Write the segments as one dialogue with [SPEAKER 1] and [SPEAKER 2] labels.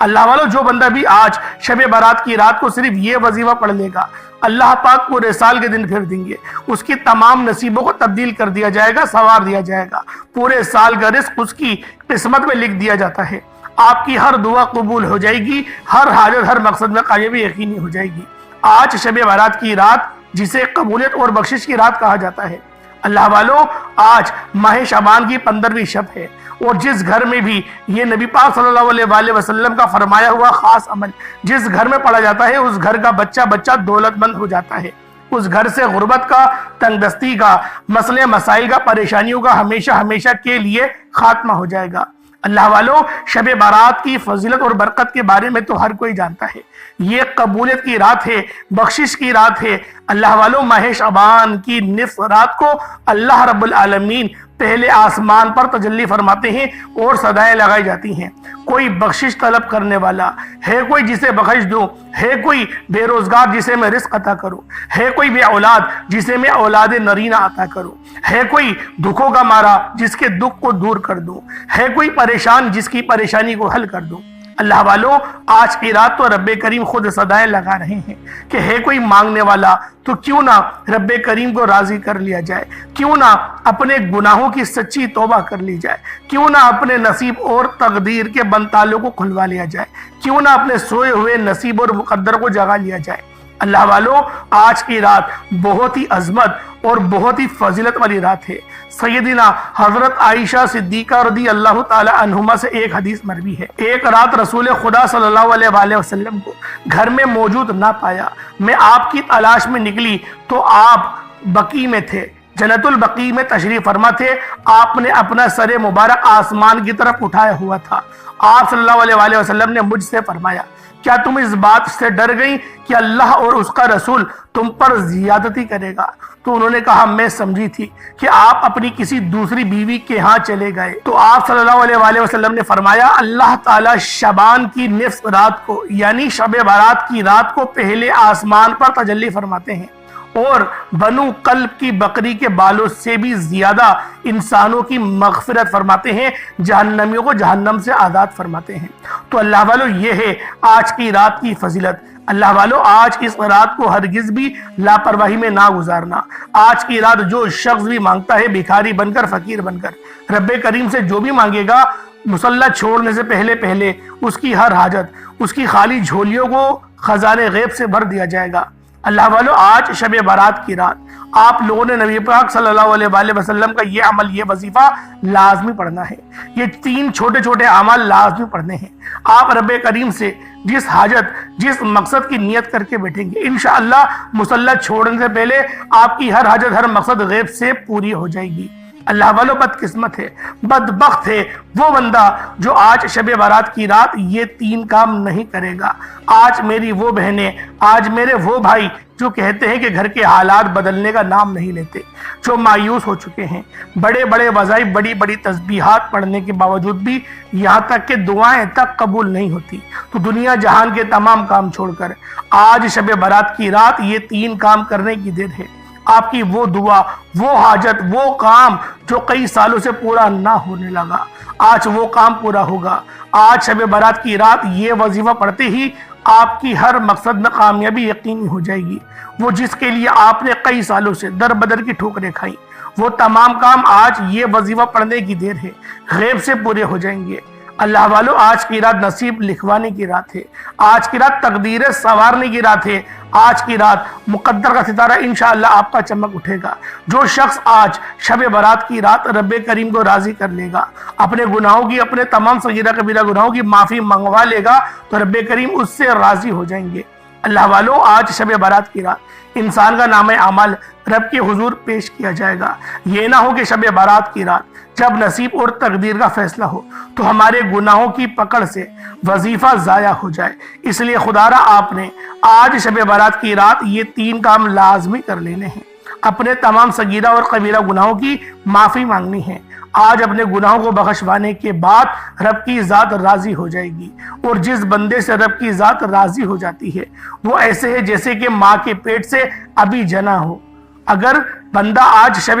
[SPEAKER 1] اللہ والو جو بندہ بھی آج شب برات کی رات کو صرف یہ وظیفہ پڑھ لے گا، اللہ پاک پورے سال کے دن پھر دیں گے، اس کی تمام نصیبوں کو تبدیل کر دیا جائے گا، سنوار دیا جائے گا، پورے سال کا رزق اس کی قسمت میں لکھ دیا جاتا ہے، آپ کی ہر دعا قبول ہو جائے گی، ہر حاجت ہر مقصد میں کامیابی یقینی ہو جائے گی۔ آج شب برات کی رات جسے قبولیت اور بخشش کی رات کہا جاتا ہے، اللہ والو آج ماہ شعبان کی 15ویں شب ہے، اور جس گھر میں بھی یہ نبی پاک صلی اللہ علیہ وآلہ وسلم کا فرمایا ہوا خاص عمل جس گھر میں پڑھا جاتا ہے، اس گھر کا بچہ دولت مند ہو جاتا ہے، اس گھر سے غربت کا، تنگ دستی کا، مسئلے مسائل کا، پریشانیوں کا ہمیشہ کے لیے خاتمہ ہو جائے گا۔ اللہ والو شب برات کی فضیلت اور برکت کے بارے میں تو ہر کوئی جانتا ہے، یہ قبولیت کی رات ہے، بخشش کی رات ہے۔ اللہ والو ماہ شعبان کی نصف رات کو اللہ رب العالمین پہلے آسمان پر تجلی فرماتے ہیں اور صدائیں لگائی جاتی ہیں، کوئی بخشش طلب کرنے والا ہے، کوئی جسے بخش دوں، ہے کوئی بے روزگار جسے میں رزق عطا کروں، ہے کوئی بے اولاد جسے میں اولاد نرینہ عطا کروں، ہے کوئی دکھوں کا مارا جس کے دکھ کو دور کر دوں، ہے کوئی پریشان جس کی پریشانی کو حل کر دوں۔ اللہ والو آج کی رات تو رب کریم خود صدائیں لگا رہے ہیں کہ ہے کوئی مانگنے والا تو کیوں نہ رب کریم کو راضی کر لیا جائے، کیوں نہ اپنے گناہوں کی سچی توبہ کر لی جائے، کیوں نہ اپنے نصیب اور تقدیر کے بند تالوں کو کھلوا لیا جائے، کیوں نہ اپنے سوئے ہوئے نصیب اور مقدر کو جگا لیا جائے۔ اللہ والو آج کی رات بہت ہی عظمت اور بہت ہی فضیلت والی رات ہے۔ سیدنا حضرت عائشہ صدیقہ رضی اللہ تعالی عنہما سے ایک حدیث مروی ہے، ایک رات رسول خدا صلی اللہ علیہ وآلہ وسلم کو گھر میں موجود نہ پایا، میں آپ کی تلاش میں نکلی تو آپ بقیع میں تھے، جنت البقیع میں تشریف فرما تھے، آپ نے اپنا سر مبارک آسمان کی طرف اٹھایا ہوا تھا۔ آپ صلی اللہ علیہ وآلہ وسلم نے مجھ سے فرمایا، کیا تم اس بات سے ڈر گئی کہ اللہ اور اس کا رسول تم پر زیادتی کرے گا؟ تو انہوں نے کہا میں سمجھی تھی کہ آپ اپنی کسی دوسری بیوی کے ہاں چلے گئے۔ تو آپ صلی اللہ علیہ وآلہ وسلم نے فرمایا، اللہ تعالیٰ شعبان کی نصف رات کو یعنی شب برات کی رات کو پہلے آسمان پر تجلی فرماتے ہیں، اور بنو قلب کی بکری کے بالوں سے بھی زیادہ انسانوں کی مغفرت فرماتے ہیں، جہنمیوں کو جہنم سے آزاد فرماتے ہیں۔ تو اللہ والو یہ ہے آج کی رات کی فضیلت۔ اللہ والو آج اس رات کو ہرگز بھی لاپرواہی میں نہ گزارنا۔ آج کی رات جو شخص بھی مانگتا ہے بھکاری بن کر، فقیر بن کر، رب کریم سے جو بھی مانگے گا، مصلی چھوڑنے سے پہلے اس کی ہر حاجت، اس کی خالی جھولیوں کو خزانے غیب سے بھر دیا جائے گا۔ اللہ والو آج شب برات کی رات آپ لوگوں نے نبی پاک صلی اللہ علیہ وآلہ وسلم کا یہ عمل، یہ وظیفہ لازمی پڑھنا ہے، یہ 3 چھوٹے اعمال لازمی پڑھنے ہیں۔ آپ رب کریم سے جس حاجت، جس مقصد کی نیت کر کے بیٹھیں گے، انشاءاللہ مصلی چھوڑنے سے پہلے آپ کی ہر حاجت، ہر مقصد غیب سے پوری ہو جائے گی۔ اللہ والو بدقسمت ہے، بدبخت ہے وہ بندہ جو آج شب برات کی رات یہ 3 کام نہیں کرے گا۔ آج میری وہ بہنیں، آج میرے وہ بھائی جو کہتے ہیں کہ گھر کے حالات بدلنے کا نام نہیں لیتے، جو مایوس ہو چکے ہیں، بڑے وظائف، بڑی تسبیحات پڑھنے کے باوجود بھی یہاں تک کہ دعائیں تک قبول نہیں ہوتی، تو دنیا جہان کے تمام کام چھوڑ کر آج شب برات کی رات یہ 3 کام کرنے کی دیر ہے۔ آپ کی وہ دعا، وہ حاجت، وہ کام جو کئی سالوں سے پورا نہ ہونے لگا، آج وہ کام پورا ہوگا۔ آج شب برات کی رات یہ وظیفہ پڑھتے ہی آپ کی ہر مقصد میں کامیابی یقینی ہو جائے گی۔ وہ جس کے لیے آپ نے کئی سالوں سے در بدر کی ٹھوکریں کھائیں، وہ تمام کام آج یہ وظیفہ پڑھنے کی دیر ہے، غیب سے پورے ہو جائیں گے۔ اللہ والو آج کی رات نصیب لکھوانے کی رات ہے، آج کی رات تقدیریں سنوارنے کی رات ہے، آج کی رات مقدر کا ستارہ انشاءاللہ آپ کا چمک اٹھے گا۔ جو شخص آج شب برات کی رات رب کریم کو راضی کر لے گا، اپنے گناہوں کی، اپنے تمام صغیرہ کبیرہ گناہوں کی معافی منگوا لے گا، تو رب کریم اس سے راضی ہو جائیں گے۔ اللہ والو آج شب برات کی رات انسان کا نام اعمال رب کے حضور پیش کیا جائے گا۔ یہ نہ ہو کہ شب برات کی رات جب نصیب اور تقدیر کا فیصلہ ہو تو ہمارے گناہوں کی پکڑ سے وظیفہ ضائع ہو جائے۔ اس لیے خدا را آپ نے آج شب برات کی رات یہ 3 کام لازمی کر لینے ہیں۔ اپنے تمام صغیرہ اور کبیرہ گناہوں کی معافی مانگنی ہے۔ آج اپنے گناہوں کو بخشوانے کے بعد رب کی ذات راضی ہو جائے گی، اور جس بندے سے رب کی ذات راضی ہو جاتی ہے وہ ایسے ہے جیسے کہ ماں کے پیٹ سے ابھی جنا ہو۔ اگر بندہ آج شب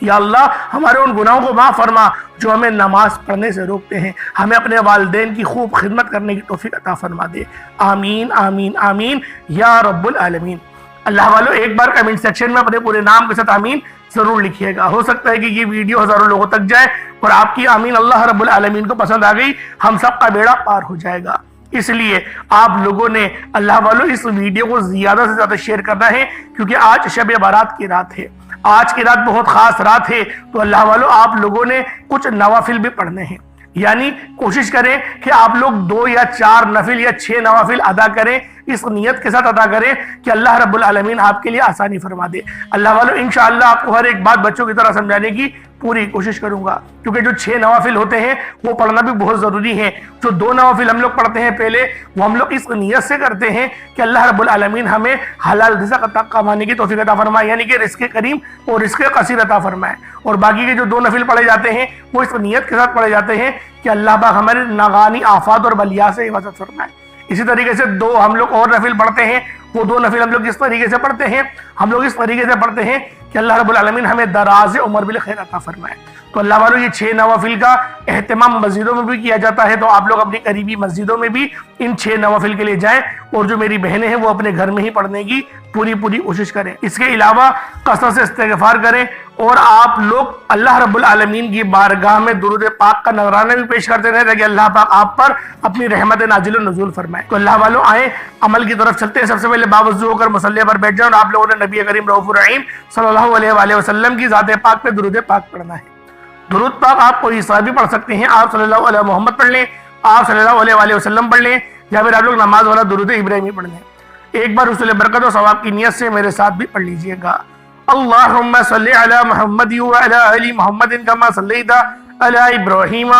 [SPEAKER 1] یا اللہ ہمارے ان گناہوں کو معاف فرما جو ہمیں نماز پڑھنے سے روکتے ہیں، ہمیں اپنے والدین کی خوب خدمت کرنے کی توفیق عطا فرما دے، آمین آمین آمین یا رب العالمین۔ اللہ والو ایک بار کمنٹ سیکشن میں اپنے پورے نام کے ساتھ آمین ضرور لکھیے گا، ہو سکتا ہے کہ یہ ویڈیو ہزاروں لوگوں تک جائے اور آپ کی آمین اللہ رب العالمین کو پسند آ گئی، ہم سب کا بیڑا پار ہو جائے گا۔ اس لیے آپ لوگوں نے اللہ والو اس ویڈیو کو زیادہ سے زیادہ شیئر کرنا ہے، کیونکہ آج شب بارات کی رات ہے، آج کی رات بہت خاص رات ہے، تو اللہ والو آپ لوگوں نے کچھ نوافل بھی پڑھنے ہیں، یعنی کوشش کریں کہ آپ لوگ 2 یا 4 نفل یا 6 نوافل ادا کریں، اس نیت کے ساتھ ادا کریں کہ اللہ رب العالمین آپ کے لیے آسانی فرما دے۔ اللہ والو انشاءاللہ آپ کو ہر ایک بات بچوں کی طرح سمجھانے کی پوری کوشش کروں گا، کیونکہ جو 6 نوافل ہوتے ہیں وہ پڑھنا بھی بہت ضروری ہے۔ جو 2 نوافل ہم لوگ پڑھتے ہیں پہلے، وہ ہم لوگ اس نیت سے کرتے ہیں کہ اللہ رب العالمین ہمیں حلال رزق عطا کمانے کی توفیق عطا فرمائے، یعنی کہ رزق کریم اور رزق قصیر عطا فرمائے، اور باقی کے جو 2 نفل پڑھے جاتے ہیں وہ اس نیت کے ساتھ پڑھے جاتے ہیں کہ اللہ پاک ہمارے ناگہانی آفات اور بلیا سے حفاظت فرمائے۔ اسی طریقے سے 2 ہم لوگ اور نفل پڑھتے ہیں، وہ 2 نفل ہم لوگ اس طریقے سے پڑھتے ہیں، ہم لوگ اس طریقے سے پڑھتے ہیں کہ اللہ رب العالمین ہمیں دراز عمر بالخیر عطا فرمائے۔ تو اللہ والو یہ 6 نوافل کا اہتمام مسجدوں میں بھی کیا جاتا ہے، تو آپ لوگ اپنی قریبی مسجدوں میں بھی ان 6 نوافل کے لیے جائیں، اور جو میری بہنیں ہیں وہ اپنے گھر میں ہی پڑھنے کی پوری کوشش کریں۔ اس کے علاوہ کثرت سے استغفار کریں، اور آپ لوگ اللہ رب العالمین کی بارگاہ میں درود پاک کا نذرانہ بھی پیش کرتے رہیں تاکہ اللہ پاک آپ پر اپنی رحمت نازل و نزول فرمائے۔ تو اللہ والو آئیں عمل کی طرف چلتے ہیں۔ سب سے پہلے باوضو ہو کر مصلی پر بیٹھ جاؤں، اور آپ لوگوں نے نبی کریم رؤوف الرحیم صلی اللہ علیہ وآلہ وسلم کی ذات پاک پہ درود پاک پڑھنا ہے۔ درود پاک آپ کوئی حصہ بھی پڑھ سکتے ہیں، آپ صلی اللہ علیہ محمد پڑھ لیں، آپ صلی اللہ علیہ وآلہ وسلم پڑھ لیں، یا پھر آپ لوگ نماز والا درود ابراہیمی پڑھ لیں۔ ایک بار حصول برکت و ثواب کی نیت سے میرے ساتھ بھی پڑھ لیجئے گا۔ اللہم صلی علی محمد وعلی آل محمد کما صلیت علی ابراہیم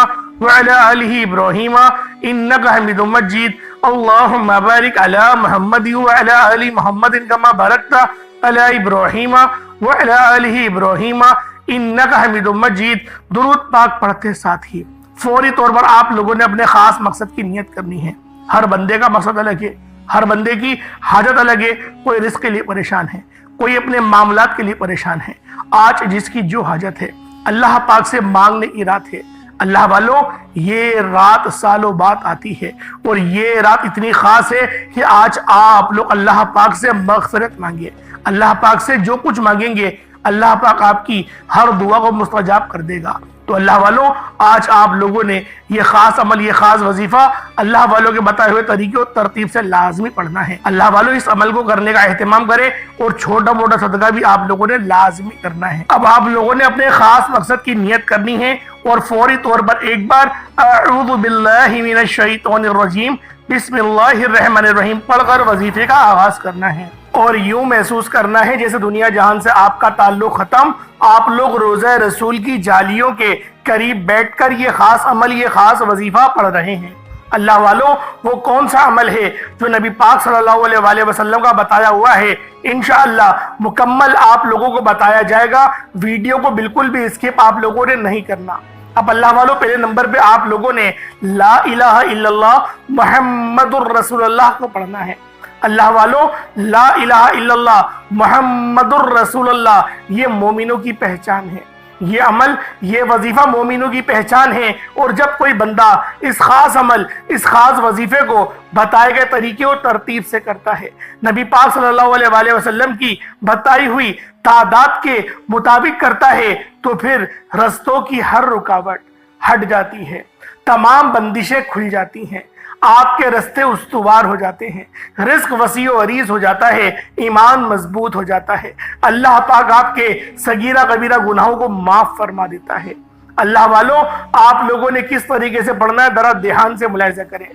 [SPEAKER 1] وعلی آل ابراہیم انک حمید مجید۔ اللہم بارک علی محمد وعلی آل محمد کما بارکت علی ابراہیم وعلی آل ابراہیم انک حمید مجید۔ درود پاک پڑھتے ساتھ ہی فوری طور پر آپ لوگوں نے اپنے خاص مقصد کی نیت کرنی ہے۔ ہر بندے کا مقصد الگ ہے، ہر بندے کی حاجت الگ ہے، کوئی رزق کے لیے پریشان ہے، کوئی اپنے معاملات کے لیے پریشان ہے۔ آج جس کی جو حاجت ہے اللہ پاک سے مانگنے کی رات ہے۔ اللہ والوں یہ رات سالوں بعد آتی ہے، اور یہ رات اتنی خاص ہے کہ آج آپ لوگ اللہ پاک سے مغفرت مانگے، اللہ پاک سے جو کچھ مانگیں گے اللہ پاک آپ کی ہر دعا کو مستجاب کر دے گا۔ تو اللہ والوں آج آپ لوگوں نے یہ خاص عمل، یہ خاص وظیفہ اللہ والوں کے بتائے ہوئے طریقے اور ترتیب سے لازمی پڑھنا ہے۔ اللہ والوں اس عمل کو کرنے کا اہتمام کریں، اور چھوٹا موٹا صدقہ بھی آپ لوگوں نے لازمی کرنا ہے۔ اب آپ لوگوں نے اپنے خاص مقصد کی نیت کرنی ہے، اور فوری طور پر ایک بار اعوذ باللہ من الشیطان الرجیم بسم اللہ الرحمن الرحیم پڑھ کر وظیفے کا آغاز کرنا ہے، اور یوں محسوس کرنا ہے جیسے دنیا جہان سے آپ کا تعلق ختم، آپ لوگ روضہ رسول کی جالیوں کے قریب بیٹھ کر یہ خاص عمل، یہ خاص وظیفہ پڑھ رہے ہیں۔ اللہ والوں وہ کون سا عمل ہے جو نبی پاک صلی اللہ علیہ وآلہ وسلم کا بتایا ہوا ہے؟ انشاءاللہ مکمل آپ لوگوں کو بتایا جائے گا، ویڈیو کو بالکل بھی اسکپ آپ لوگوں نے نہیں کرنا۔ اب اللہ والوں پہلے نمبر پہ آپ لوگوں نے لا الہ الا اللہ محمد الرسول اللہ کو پڑھنا ہے۔ اللہ والوں لا الہ الا اللہ محمد الرسول اللہ یہ مومنوں کی پہچان ہے، یہ عمل، یہ وظیفہ مومنوں کی پہچان ہے، اور جب کوئی بندہ اس خاص عمل، اس خاص وظیفے کو بتائے گئے طریقے اور ترتیب سے کرتا ہے، نبی پاک صلی اللہ علیہ وآلہ وسلم کی بتائی ہوئی تعداد کے مطابق کرتا ہے، تو پھر رستوں کی ہر رکاوٹ ہٹ جاتی ہے، تمام بندشیں کھل جاتی ہیں، آپ کے رستے استوار ہو جاتے ہیں، رزق وسیع و عریض ہو جاتا ہے، ایمان مضبوط ہو جاتا ہے، اللہ پاک آپ کے صغیرہ کبیرہ گناہوں کو معاف فرما دیتا ہے۔ اللہ والوں آپ لوگوں نے کس طریقے سے پڑھنا ہے ذرا دھیان سے ملاحظہ کریں۔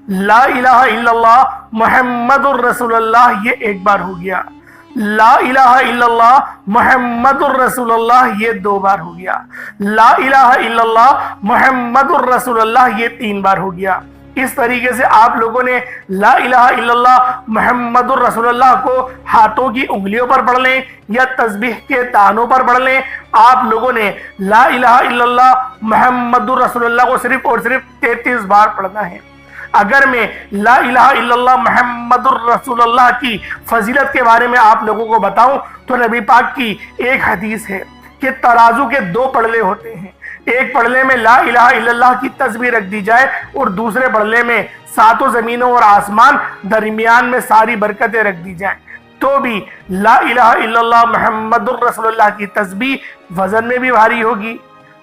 [SPEAKER 1] لا الہ الا اللہ محمد الرسول اللہ یہ ایک بار ہو گیا، لا الہ الا اللہ محمد الرسول اللہ یہ 2 بار ہو گیا، لا الہ الا اللہ محمد الرسول اللہ یہ 3 بار ہو گیا۔ اس طریقے سے آپ لوگوں نے لا الہ الا اللہ محمد الرسول اللہ کو ہاتھوں کی انگلیوں پر پڑھ لیں یا تسبیح کے تانوں پر پڑھ لیں۔ آپ لوگوں نے لا الہ الا اللہ محمد الرسول اللہ کو صرف اور صرف 33 بار پڑھنا ہے۔ اگر میں لا الہ الا اللہ محمد الرسول اللہ کی فضیلت کے بارے میں آپ لوگوں کو بتاؤں تو نبی پاک کی ایک حدیث ہے کہ ترازو کے دو پڑلے ہوتے ہیں، ایک پڑلے میں لا الہ الا اللہ کی تسبیح رکھ دی جائے اور دوسرے پڑلے میں ساتوں زمینوں اور آسمان، درمیان میں ساری برکتیں رکھ دی جائیں، تو بھی لا الہ الا اللہ محمد الرسول اللہ کی تسبیح وزن میں بھی بھاری ہوگی،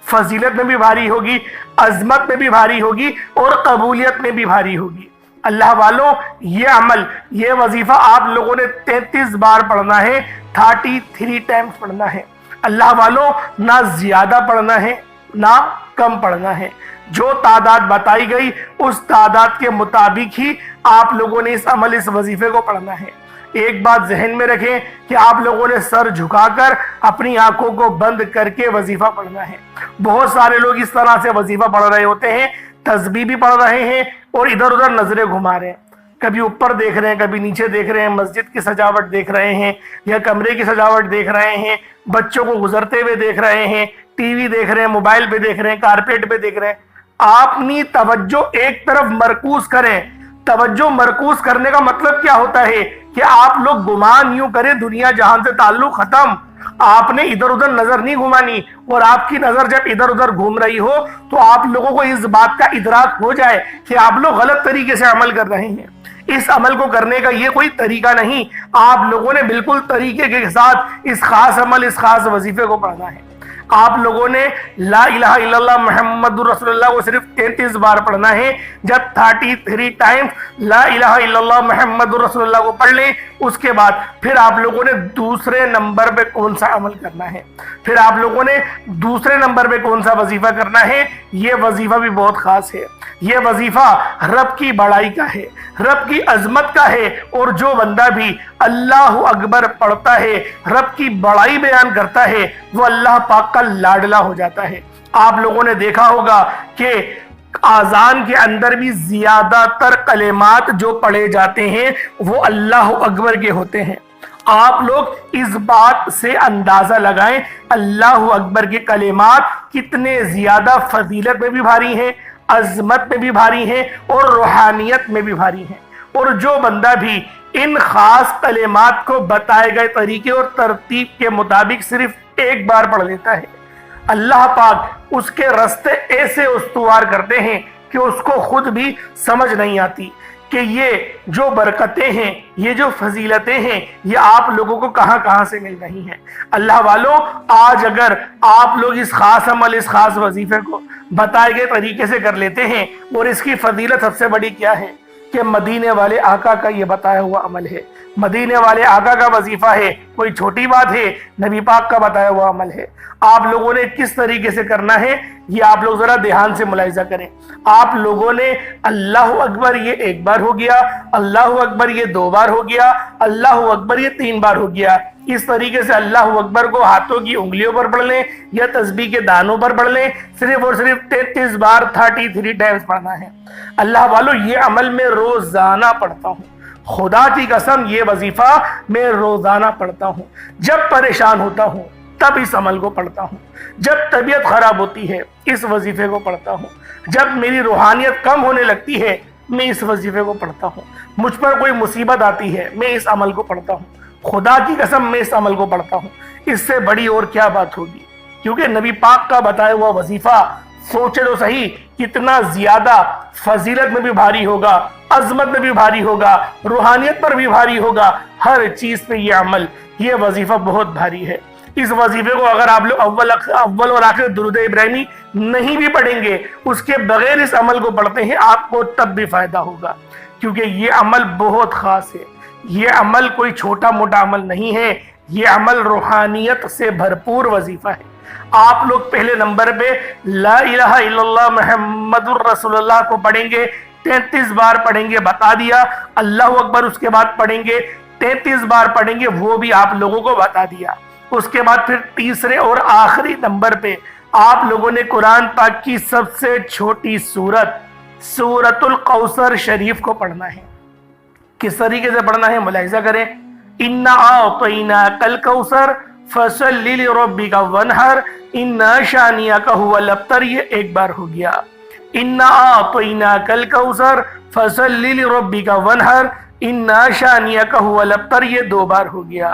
[SPEAKER 1] فضیلت میں بھی بھاری ہوگی، عظمت میں بھی بھاری ہوگی اور قبولیت میں بھی بھاری ہوگی۔ اللہ والوں، یہ عمل، یہ وظیفہ آپ لوگوں نے 33 بار پڑھنا ہے، 33 ٹائمز پڑھنا ہے۔ اللہ والوں، نہ زیادہ پڑھنا ہے نہ کم پڑھنا ہے، جو تعداد بتائی گئی اس تعداد کے مطابق ہی آپ لوگوں نے اس عمل، اس وظیفے کو پڑھنا ہے۔ ایک بات ذہن میں رکھیں کہ آپ لوگوں نے سر جھکا کر اپنی آنکھوں کو بند کر کے وظیفہ پڑھنا ہے۔ بہت سارے لوگ اس طرح سے وظیفہ پڑھ رہے ہوتے ہیں، تسبیح بھی پڑھ رہے ہیں اور ادھر ادھر نظریں گھما رہے ہیں، کبھی اوپر دیکھ رہے ہیں، کبھی نیچے دیکھ رہے ہیں، مسجد کی سجاوٹ دیکھ رہے ہیں یا کمرے کی سجاوٹ دیکھ رہے ہیں، بچوں کو گزرتے ہوئے دیکھ رہے ہیں، ٹی وی دیکھ رہے ہیں، موبائل پہ دیکھ رہے ہیں، کارپیٹ پہ دیکھ رہے ہیں۔ آپ اپنی توجہ ایک طرف مرکوز کریں۔ توجہ مرکوز کرنے کا مطلب کیا ہوتا ہے کہ آپ لوگ گمان یوں کریں دنیا جہان سے تعلق ختم، آپ نے ادھر ادھر نظر نہیں گھمانی، اور آپ کی نظر جب ادھر ادھر گھوم رہی ہو تو آپ لوگوں کو اس بات کا ادراک ہو جائے کہ آپ لوگ غلط طریقے سے عمل کر رہے ہیں۔ اس عمل کو کرنے کا یہ کوئی طریقہ نہیں، آپ لوگوں نے بالکل طریقے کے ساتھ اس خاص عمل، اس خاص وظیفے کو پڑھنا ہے۔ آپ لوگوں نے لا الہ الا اللہ محمد الرسول اللہ کو صرف 33 بار پڑھنا ہے۔ جب 33 ٹائمز لا الہ الا اللہ محمد الرسول اللہ کو پڑھ لیں، اس کے بعد پھر آپ لوگوں نے دوسرے نمبر پہ کون سا عمل کرنا ہے، پھر آپ لوگوں نے دوسرے نمبر پہ کون سا وظیفہ کرنا ہے۔ یہ وظیفہ بھی بہت خاص ہے، یہ وظیفہ رب کی بڑائی کا ہے، رب کی عظمت کا ہے، اور جو بندہ بھی اللہ اکبر پڑھتا ہے، رب کی بڑائی بیان کرتا ہے، وہ اللہ پاک کا لاڈلا ہو جاتا ہے۔ آپ لوگوں نے دیکھا ہوگا کہ آذان کے اندر بھی زیادہ تر کلمات جو پڑھے جاتے ہیں وہ اللہ اکبر کے ہوتے ہیں۔ آپ لوگ اس بات سے اندازہ لگائیں اللہ اکبر کے کلمات کتنے زیادہ فضیلت میں بھی بھاری ہیں، عظمت میں بھی بھاری ہیں اور روحانیت میں بھی بھاری ہیں۔ اور جو بندہ بھی ان خاص کلمات کو بتائے گئے طریقے اور ترتیب کے مطابق صرف ایک بار پڑھ لیتا ہے، اللہ پاک اس کے راستے ایسے استوار کرتے ہیں کہ اس کو خود بھی سمجھ نہیں آتی کہ یہ جو برکتیں ہیں، یہ جو فضیلتیں ہیں، یہ آپ لوگوں کو کہاں کہاں سے مل رہی ہیں۔ اللہ والوں، آج اگر آپ لوگ اس خاص عمل، اس خاص وظیفے کو بتائے گئے طریقے سے کر لیتے ہیں، اور اس کی فضیلت سب سے بڑی کیا ہے کہ مدینے والے آقا کا یہ بتایا ہوا عمل ہے، مدینے والے آقا کا وظیفہ ہے، کوئی چھوٹی بات ہے، نبی پاک کا بتایا ہوا عمل ہے۔ آپ لوگوں نے کس طریقے سے کرنا ہے یہ آپ لوگ ذرا دھیان سے ملاحظہ کریں۔ آپ لوگوں نے اللہ اکبر یہ ایک بار ہو گیا، اللہ اکبر یہ 2 بار ہو گیا، اللہ اکبر یہ 3 بار ہو گیا۔ اس طریقے سے اللہ اکبر کو ہاتھوں کی انگلیوں پر پڑھ لیں یا تسبیح کے دانوں پر پڑھ لیں، صرف اور صرف 33 بار 33 ٹائمز پڑھنا ہے۔ اللہ والو، یہ عمل میں روزانہ پڑھتا ہوں، خدا کی قسم یہ وظیفہ میں روزانہ پڑھتا ہوں۔ جب پریشان ہوتا ہوں تب اس عمل کو پڑھتا ہوں، جب طبیعت خراب ہوتی ہے اس وظیفے کو پڑھتا ہوں، جب میری روحانیت کم ہونے لگتی ہے میں اس وظیفے کو پڑھتا ہوں، مجھ پر کوئی مصیبت آتی ہے میں اس عمل کو پڑھتا ہوں، خدا کی قسم میں اس عمل کو پڑھتا ہوں۔ اس سے بڑی اور کیا بات ہوگی، کیونکہ نبی پاک کا بتایا ہوا وظیفہ سوچے تو صحیح کتنا زیادہ فضیلت میں بھی بھاری ہوگا، عظمت میں بھی بھاری ہوگا، روحانیت پر بھی بھاری ہوگا، ہر چیز پہ یہ عمل، یہ وظیفہ بہت بھاری ہے۔ اس وظیفے کو اگر آپ لوگ اول اور آخر درود ابراہیمی نہیں بھی پڑھیں گے، اس کے بغیر اس عمل کو پڑھتے ہیں، آپ کو تب بھی فائدہ ہوگا، کیونکہ یہ عمل بہت خاص ہے۔ یہ عمل کوئی چھوٹا موٹا عمل نہیں ہے، یہ عمل روحانیت سے بھرپور وظیفہ ہے۔ آپ لوگ پہلے نمبر پہ لا الہ الا اللہ محمد الرسول اللہ کو پڑھیں گے، 33 بار پڑھیں گے، بتا دیا۔ اللہ اکبر اس کے بعد پڑھیں گے، 33 بار پڑھیں گے، وہ بھی آپ لوگوں کو بتا دیا۔ اس کے بعد پھر تیسرے اور آخری نمبر پہ آپ لوگوں نے قرآن پاک کی سب سے چھوٹی سورت سورۃ الکوثر شریف کو پڑھنا ہے۔ کس طریقے سے پڑھنا ہے ملاحظہ کریں۔ اِنَّا أَعْطَيْنَاكَ الْكَوْثَرَ فَصَلِّ لِرَبِّكَ وَانْحَرْ إِنَّ شَانِئَكَ هُوَ الْأَبْتَرُ، یہ ایک بار ہو گیا۔ اِنَّا أَعْطَيْنَاكَ الْكَوْثَرَ فَصَلِّ لِرَبِّكَ وَانْحَرْ إِنَّ شَانِئَكَ هُوَ الْأَبْتَرُ، یہ 2 بار ہو گیا۔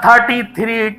[SPEAKER 1] 33